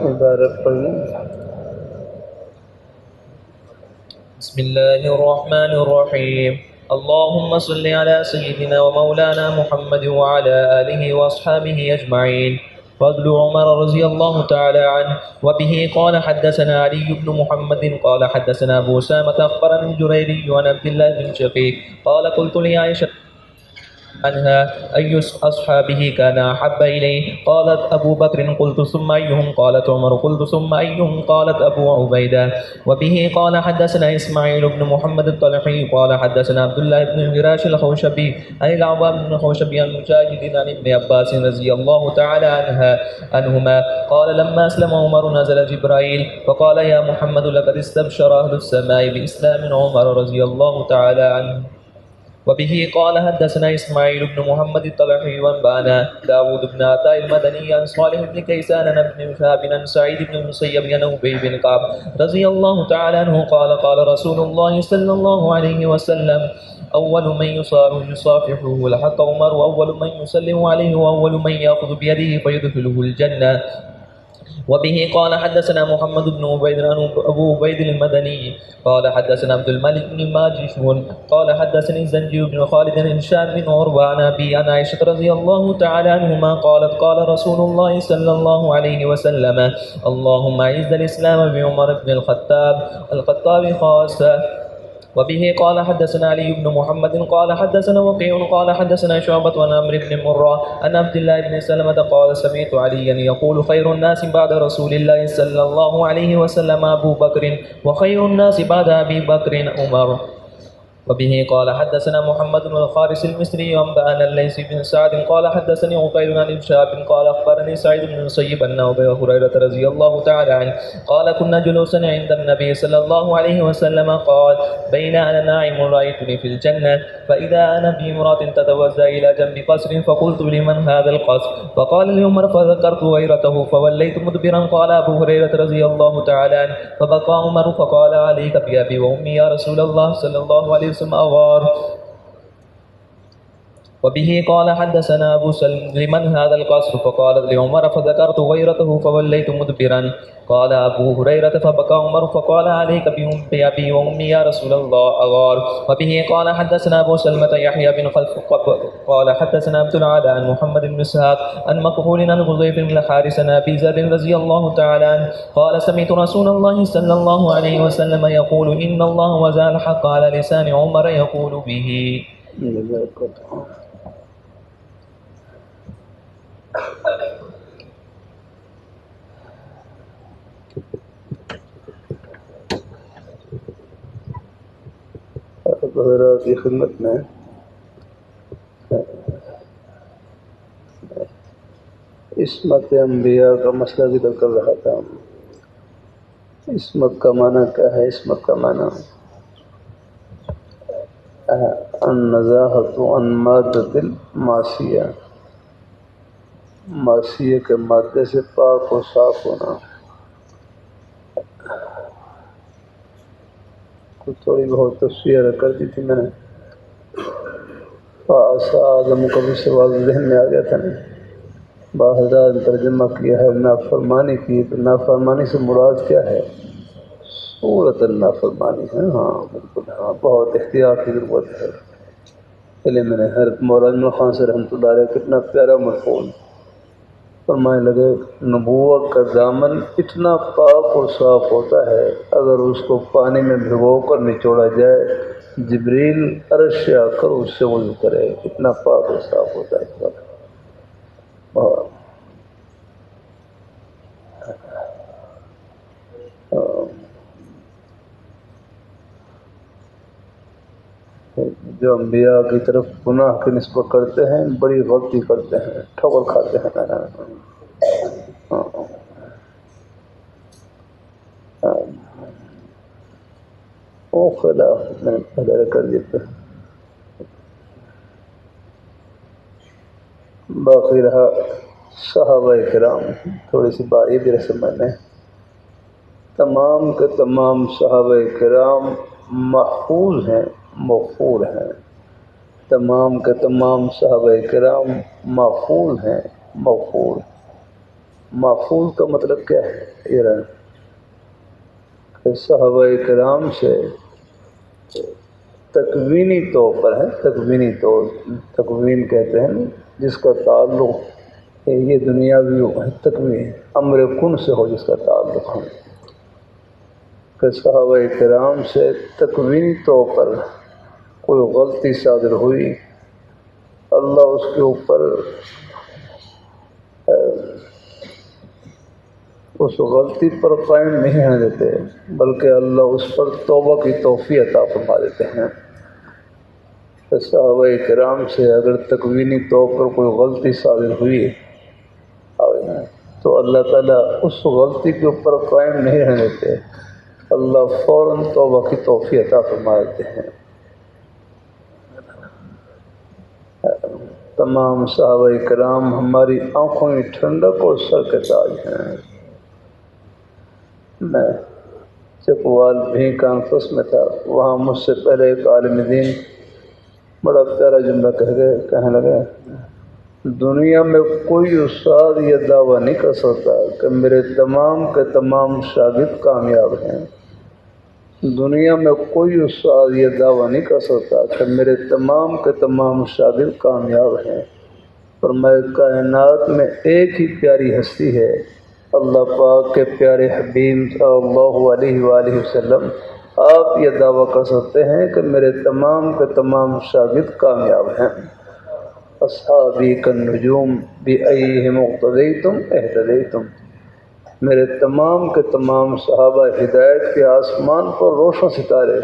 عبارت پڑھیں. بسم الله الرحمن الرحيم. اللهم صل على سيدنا ومولانا محمد وعلى آله وأصحابه أجمعين. فضل عمر رضي الله تعالى عنه. وبه قال حدثنا علي بن محمد قال حدثنا أبو أسامة أخبرنا الجريري عن عبد الله بن شقيق قال قلت لعائشة عنها أي أصحابه كان أحب إليه؟ قالت أبو بكر. قلت ثم أيهم؟ قالت عمر. قلت ثم أيهم؟ قالت أبو عبيدة. وبه قال حدثنا إسماعيل بن محمد الطلحي قال حدثنا عبد الله بن هراش الخوشبي عن العوام بن الخوشبي عن مجاهد عن ابن عباس رضي الله تعالى عنهما قال لما أسلم عمر نزل جبرائيل فقال يا محمد لقد استبشر أهل السماء بإسلام عمر رضي الله تعالى عنه. وبه قال حدثنا إسماعيل بن محمد الطلحي وانبانا داود بن عطاء المدني عن صالح بن كيسان عن ابن شهاب عن سعيد بن المسيب عن أبي بن كعب رضي الله تعالى عنه قال قال رسول الله صلى الله عليه وسلم أول من يصافحه الحق عمر وأول من يسلم عليه وأول من يأخذ بيده فيدخله الجنة. وبه قال حدثنا محمد بن عبيد أبو عبيد المدني قال حدثنا عبد الملك بن ماجشون قال حدثني زنجي بن خالد بن هشام بن عروة عن أبي عن عائشة رضي الله تعالى عنهما قالت قال رسول الله صلى الله عليه وسلم اللهم أعز الإسلام بعمر بن الخطاب خاصة. وبه قال حدثنا علي بن محمد قال حدثنا وقيع قال حدثنا شعبة عن عمرو بن مرة عن عبد الله بن سلمة قال سمعت عليا يقول خير الناس بعد رسول الله صلى الله عليه وسلم أبو بكر وخير الناس بعد أبي بكر عمر. وبه قال حدثنا محمد بن الخارس المصري وانبأنا الليث بن سعد قال حدثني عقيل عن ابن شهاب قال اخبرني سعيد بن المسيب ان ابا هريره رضي الله تعالى عنه قال كنا جلوسا عند النبي صلى الله عليه وسلم قال بين انا نائم رايتني في الجنه فاذا انا بامراه تتوزع الى جنب قصر فقلت لمن هذا القصر فقال لعمر فذكرت غيرته فوليت مدبرا. قال ابو هريره رضي الله تعالى عنه فبقى عمر فقال عليك بابي وامي يا رسول الله صلى الله عليه وسلم أغار. وبه قال حدثنا أبو سلم لمن هذا القصر فقال لعمر فذكرت غيرته فوليت مدبرا. قال أبو هريرة فبكى عمر فقال عليك بأبي وأمي يا رسول الله أغار. وبه قال حدثنا أبو سلمة يحيى بن خلف قال حدثنا عبد العالى عن محمد بن إسحاق عن مكحول عن غضيف بن الحارث عن أبي ذر رضي الله تعالى عنه قال سمعت رسول الله صلى الله عليه وسلم يقول إن الله وزع الحق على لسان عمر يقول به. حضرات کی خدمت میں عصمت انبیاء کا مسئلہ ذکر کر رہا تھا. عصمت کا معنی کیا ہے؟ عصمت کا معنی النزاہۃ عن مادۃ المعصیہ، معصیہ کے مادے سے پاک و صاف ہونا. تھوڑی بہت تفسیر کر دی تھی میں نے. آدم کبھی سوال ذہن میں آ گیا تھا نا. باہر ترجمہ کیا ہے نافرمانی کی، تو نافرمانی سے مراد کیا ہے؟ صورت نافرمانی ہے. ہاں بالکل، ہاں بہت احتیاط کی ضرورت ہے. پہلے میں نے حضرت مولانا خان سے رحمۃ اللہ علیہ کتنا پیارا مفہوم فرمانے لگے، نبوت کا دامن اتنا پاک اور صاف ہوتا ہے اگر اس کو پانی میں بھگو کر نچوڑا جائے جبریل عرش سے آ کر اس سے وضو کرے، اتنا پاک اور صاف ہوتا ہے. جو انبیاء کی طرف گناہ کی نسبت کرتے ہیں بڑی غلطی کرتے ہیں، ٹھوکر کھاتے ہیں. وہ خلاف میں پہلے کر دیتے ہیں. باقی رہا صحابہ کرام، تھوڑی سی بات یہ بھی رسم میں نے، تمام کے تمام صحابہ کرام محفوظ ہیں، مغفور ہیں. تمام کے تمام صحابہ کرام محفوظ ہیں، مغفور. محفوظ کا مطلب کیا ہے؟ یہ رہا کہ صحابہ کرام سے تکوینی طور پر ہے، تکوینی طور، تکوین کہتے ہیں جس کا تعلق یہ دنیاوی تکوین امر کن سے ہو، جس کا تعلق ہم کہ صحابہ کرام سے تکوینی طور پر کوئی غلطی صادر ہوئی، اللہ اس کے اوپر اس غلطی پر قائم نہیں ہونے دیتے، بلکہ اللہ اس پر توبہ کی توفیق عطا فرما دیتے ہیں۔ کہ صحابہ کرام سے اگر تکوینی طور پر کوئی غلطی صادر ہوئی تو اللہ تعالیٰ اس غلطی کے اوپر قائم نہیں رہنے دیتے، اللہ فوراً توبہ کی توفیق عطا فرما دیتے ہیں۔ تمام صحابہ کرام ہماری آنکھوں میں ٹھنڈک اور سر کے تاج ہیں۔ میں چکوال بھی کانفرنس میں تھا، وہاں مجھ سے پہلے ایک عالم دین بڑا پیارا جملہ کہنے لگا، دنیا میں کوئی استاد یہ دعویٰ نہیں کر سکتا کہ میرے تمام کے تمام شاگرد کامیاب ہیں۔ دنیا میں کوئی استاد یہ دعویٰ نہیں کر سکتا کہ میرے تمام کے تمام شاگرد کامیاب ہیں، فرمایا کائنات میں ایک ہی پیاری ہستی ہے، اللہ پاک کے پیارے حبیب صلی اللہ علیہ وآلہ وسلم، آپ یہ دعویٰ کر سکتے ہیں کہ میرے تمام کے تمام شاگرد کامیاب ہیں۔ اصحابی کالنجوم بأیہم اقتدیتم اہتدیتم، میرے تمام کے تمام صحابہ ہدایت کے آسمان پر روشن ستارے،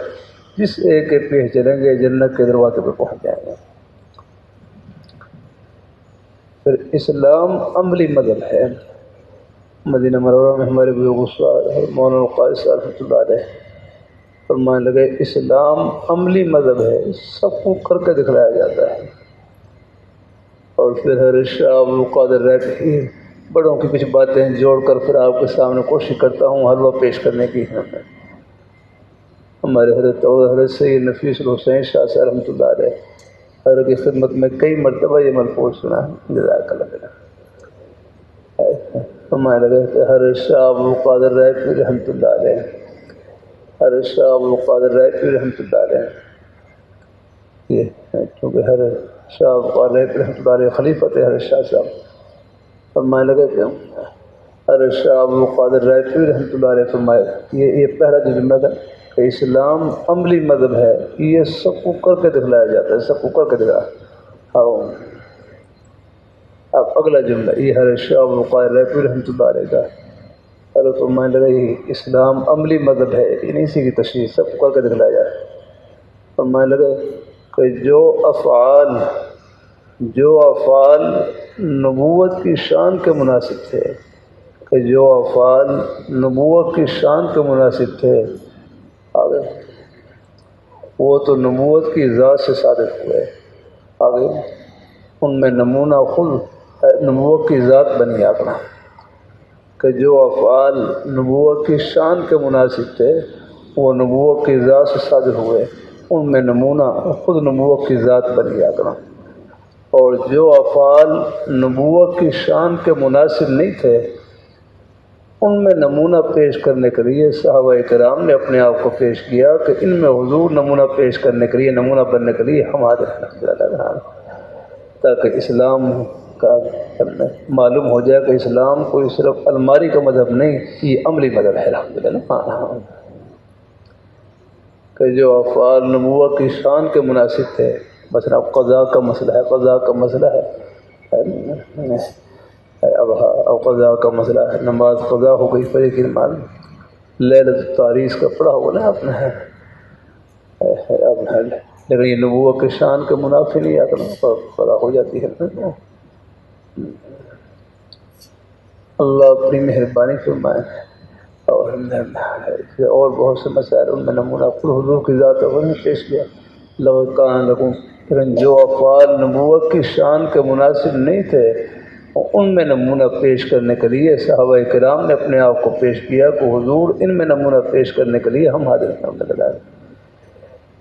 جس ایک کے پیچھے چلیں گے جنت کے دروازے پر پہنچ جائیں گے۔ پھر اسلام عملی مذہب ہے۔ مدینہ منورہ میں ہمارے بزرگ مولانا القاری صاحب رحمۃ اللہ علیہ فرمانے لگے، اسلام عملی مذہب ہے، سب کو کر کے دکھلایا جاتا ہے۔ اور پھر حضرت شاہ عبد القادر رائے بڑوں کی کچھ باتیں جوڑ کر پھر آپ کے سامنے کوشش کرتا ہوں حلوہ پیش کرنے کی۔ ہمارے حضرت سید نفیس الحسین شاہ صاحب رحمۃ اللہ علیہ حضرت کی خدمت میں کئی مرتبہ یہ ملفوظ سنا ہے، جزاک اللہ خیر۔ ہمارے لگے کہ حضرت شاہ عبد القادر رائے رحمۃ اللہ علیہ، حضرت شاہ عبد القادر رائے رحمۃ اللہ علیہ، یہ چونکہ حضرت شاہ عبد القادر رائے رحمۃ اللہ علیہ خلیفہ تھے حضرت شاہ صاحب، فرمانے لگے کہ حضرت شاہ عبد القادر رائے رحمۃ اللہ علیہ فرمائے، یہ پہلا جو جملہ تھا کہ اسلام عملی مذہب ہے، یہ سب کو کر کے دکھلایا جاتا ہے، سب کو کر کے دکھایا۔ اب اگلا جملہ یہ حضرت شاہ عبد القادر رائے رحمۃ اللہ علیہ کا، حضرت فرمانے لگے اسلام عملی مذہب ہے، یہ نہیں اسی کی تشریح، سب کو کر کے دکھلایا جاتا ہے۔ فرمانے لگے کہ جو افعال نبوت کی شان کے مناسب تھے، کہ جو افعال نبوت کی شان کے مناسب تھے آگے وہ تو نبوت کی ذات سے صادق ہوئے، آگے ان میں نمونہ خود نبوت کی ذات بنی آگنا، کہ جو افعال نبوت کی شان کے مناسب تھے وہ نبوت کی ذات سے صادق ہوئے، ان میں نمونہ خود نبوت کی ذات بنی آگنا، اور جو افعال نبوت کی شان کے مناسب نہیں تھے ان میں نمونہ پیش کرنے کے لیے صحابہ کرام نے اپنے آپ کو پیش کیا کہ ان میں حضور نمونہ پیش کرنے کے لیے، نمونہ بننے کے لیے ہم حاضر ہیں، تاکہ اسلام کا معلوم ہو جائے کہ اسلام کوئی صرف الماری کا مذہب نہیں، یہ عملی مذہب ہے الحمدللہ، کہ جو افعال نبوت کی شان کے مناسب تھے، مثلا قضاء کا مسئلہ ہے، قضاء کا مسئلہ ہے، اب قضاء کا مسئلہ ہے، نماز قضا ہو گئی، فریق المال لیلۃ التعریض کا پڑھا ہوا نا آپ نے، لیکن یہ نبوت کے شان کے منافی نہیں آتا، قضا ہو جاتی ہے۔ اللہ اپنی مہربانی فرمائے، اور بہت سے مسائل ان میں نمونہ خود حضور کی ذات نے پیش کیا، لو کان لکم، لیکن جو افعال نبوت کی شان کے مناسب نہیں تھے ان میں نمونہ پیش کرنے کے لیے صحابہ کرام نے اپنے آپ کو پیش کیا کہ حضور ان میں نمونہ پیش کرنے کے لیے ہم حاضر ہیں۔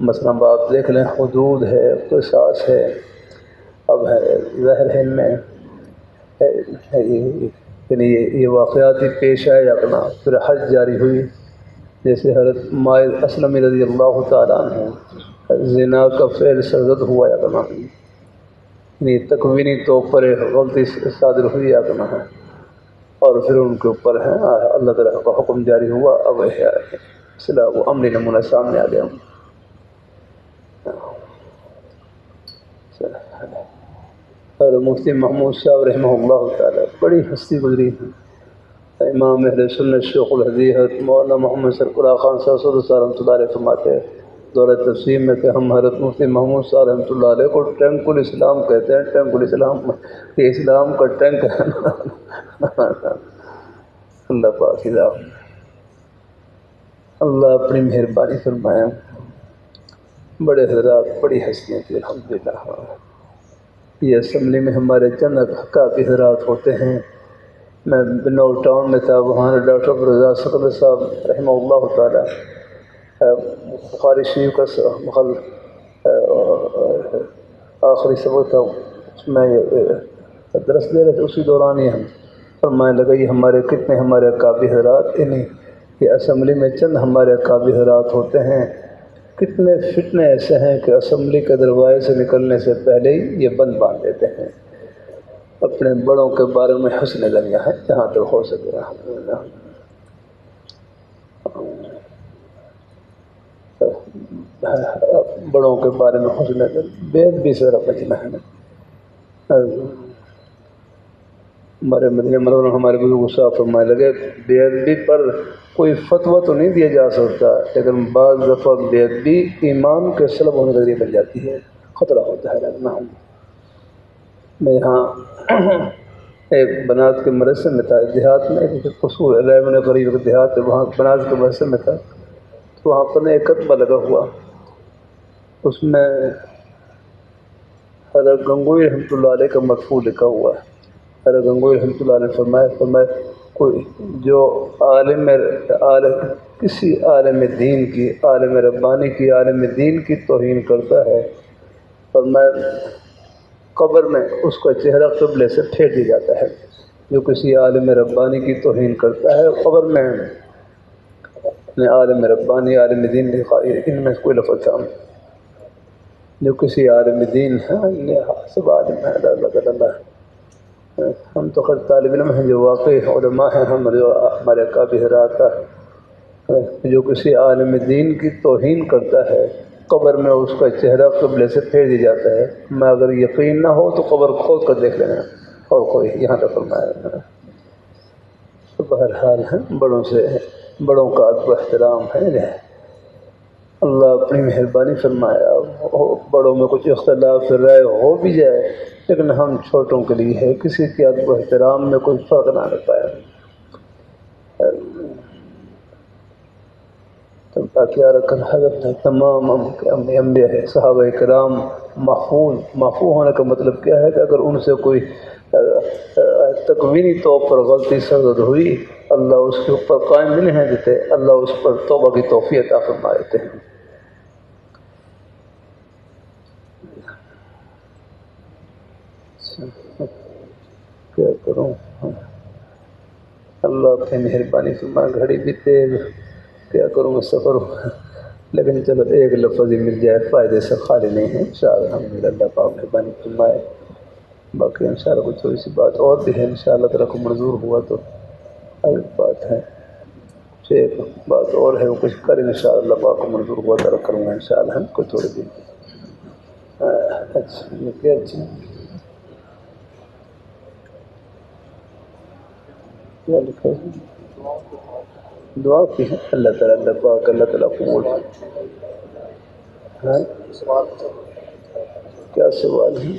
مثلا آپ دیکھ لیں، حدود ہے، قصاص ہے، اب ہے ظاہر ہے ان میں یعنی یہ واقعات ہی پیش آئے اپنا، پھر حج جاری ہوئی، جیسے حضرت ماعز اسلمی رضی اللہ تعالیٰ عنہ زنا کا فعل سرزد ہوا یا کرنا، یعنی تکوینی طور پر غلطی صادر ہوئی یا کرنا ہے، اور پھر ان کے اوپر ہے اللہ تعالیٰ کا حکم جاری ہوا، اب اصلاح و عملی نمونہ سامنے آ گیا۔ اور مفتی محمود صاحب رحمہ اللہ تعالیٰ بڑی ہستی گزری ہیں، امام اہل سنت شیخ الحدیث حضرت مولانا محمد سرفراز خان صاحب رحمۃ اللہ علیہ فرماتے ہیں دورہ تفسیر میں کہ ہم حضرت مفتی محمود صاحب رحمۃ اللہ علیہ کو ٹینک الاسلام کہتے ہیں۔ ٹینک الاسلام یہ اسلام کا ٹینک ہے۔ اللہ پاک اللہ اپنی مہربانی فرمایا، بڑے حضرات بڑی ہستیاں تھیں الحمدللہ۔ یہ اسمبلی میں ہمارے چند کافی حضرات ہوتے ہیں، میں بنور ٹاؤن میں تھا، وہاں ڈاکٹر رضا سکندر صاحب رحمہ اللہ تعالیٰ بخاری شریف کا آخری سبق تھا، اس میں درس دے رہے تھے، اسی دوران ہی ہم فرمانے لگا یہ ہمارے کتنے ہمارے اکابر حضرات، انہیں یہ اسمبلی میں چند ہمارے اکابر حضرات ہوتے ہیں، کتنے فتنے ایسے ہیں کہ اسمبلی کے دروازے سے نکلنے سے پہلے ہی یہ بند باندھ دیتے ہیں، اپنے بڑوں کے بارے میں حسن لگیا ہے جہاں تک ہو سکے الحمدللہ۔ بڑوں کے بارے میں حسن بیعت بھی ذرا بچنا ہے نا۔ ہمارے مدینہ منورہ ہمارے بزرگ صاحب فرمانے لگے بے ادبی پر کوئی فتویٰ تو نہیں دیا جا سکتا، لیکن بعض دفعہ بے ادبی ایمان کے سلب ہونے کا ذریعہ بن جاتی ہے، خطرہ ہوتا ہے لگنا۔ میں یہاں ایک بنات کے مدرسے میں تھا، دیہات میں ایک قصور علیہ قریب ایک دیہات ہے، وہاں بنات کے مدرسے میں تھا، تو وہاں پر ایک کتبہ لگا ہوا، اس میں حضرت گنگوئی رحمۃ اللہ علیہ کا مدفوع لکھا ہوا ہے۔ حضرت گنگوئی رحمۃ اللہ علیہ فرمائے کوئی جو کسی عالم دین کی، عالم ربانی کی، عالم دین کی توہین کرتا ہے، فرمائے قبر میں اس کا چہرہ قبلے سے پھیر دیا جاتا ہے۔ جو کسی عالم ربانی کی توہین کرتا ہے قبر میں عالم ربانی، عالم دین ان میں کوئی لفظ تھا، جو کسی عالم دین ہے سب عالم ہے اللہ۔ ہم تو خیر طالب علم ہیں جو واقعی علماء ہیں، ہمارے اکابر حضرات کا جو کسی عالم دین کی توہین کرتا ہے قبر میں اس کا چہرہ قبلے سے پھیر دیا جاتا ہے۔ میں اگر یقین نہ ہو تو قبر کھود کر دیکھ لینا، اور کوئی یہاں تک فرمایا۔ بہرحال ہے بڑوں کا ادب و احترام ہے، اللہ اپنی مہربانی فرمایا، بڑوں میں کچھ اختلاف رائے ہو بھی جائے لیکن ہم چھوٹوں کے لیے ہے، کسی کے ادب و احترام میں کوئی فرق نہ آ پایا۔ تو باقی رکھن حضرت تمام انبیاء ہے، صحابہ کرام محفوظ ہونے کا مطلب کیا ہے کہ اگر ان سے کوئی تکوینی طور پر غلطی سرزد ہوئی، اللہ اس کے اوپر قائم نہیں ہے دیتے، اللہ اس پر توبہ کی توفیق عطا فرما دیتے ہیں۔ کیا کروں، اللہ اپنی مہربانی فرما، گھڑی بھی تیز، کیا کروں سفر، لیکن چلو ایک لفظ ہی مل جائے، فائدے سے خالی نہیں ہے انشاءاللہ۔ الحمدللہ اللہ پاک مہربانی فرمائے، باقی انشاءاللہ کچھ تھوڑی سی بات اور بھی ہے، انشاءاللہ تعالیٰ کو منظور ہوا تو ایک بات ہے، ایک بات اور ہے وہ کچھ کریں انشاءاللہ، اللہ پاک کو منظور ہوا تو کروں گا انشاءاللہ، کوئی تھوڑی دن۔ اچھا یہ کیا اچھا کیا لکھا ہے، دعا کی ہے اللہ تعالیٰ، اللہ پاک اللہ تعالیٰ قبول۔ ہاں کیا سوال ہے؟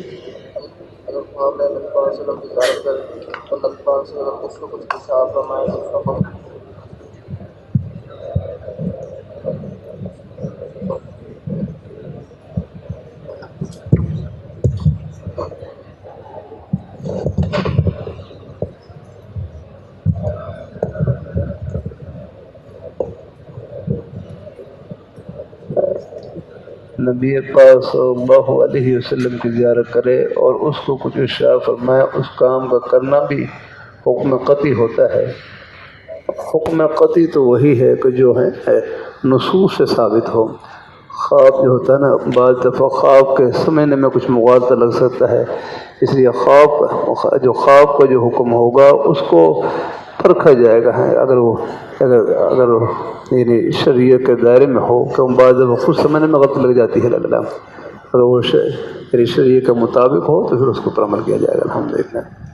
نبی پاک صلی اللہ علیہ وسلم کی زیارت کرے اور اس کو کچھ ارشاد فرمائے، اس کام کا کرنا بھی حکم قطعی ہوتا ہے۔ حکم قطعی تو وہی ہے کہ جو ہے نصوص سے ثابت ہو۔ خواب جو ہوتا ہے نا، بعض دفعہ خواب کے سمجھنے میں کچھ مغالطہ لگ سکتا ہے، اس لیے خواب کا جو حکم ہوگا اس کو پرکھا جائے گا، اگر یعنی شریعت کے دائرے میں ہو، کہ بعض دفعہ خود سمجھنے میں غلط لگ جاتی ہے اگر وہ شریعت کے مطابق ہو تو پھر اس کو پر عمل کیا جائے گا الحمدللہ۔